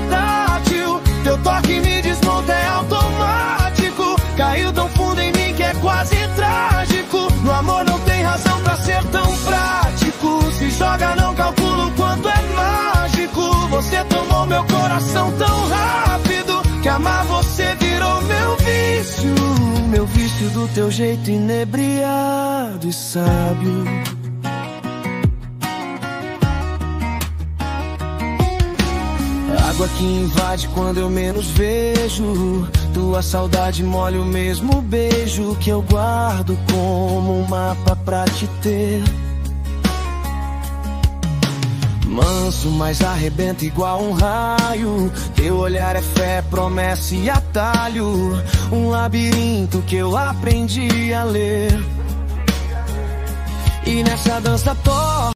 tátil. Teu toque me desmonta, é automático. Caiu tão fundo em mim que é quase trágico. No amor não tem razão pra ser tão prático. Se joga não calcula o quanto é mágico. Você tomou meu coração tão rápido que amar você virou meu vício. Meu vício do teu jeito inebriado e sábio. Água que invade quando eu menos vejo. Tua saudade molha o mesmo beijo que eu guardo como um mapa pra te ter. Manso, mas arrebenta igual um raio. Teu olhar é fé, promessa e atalho. Um labirinto que eu aprendi a ler. E nessa dança torta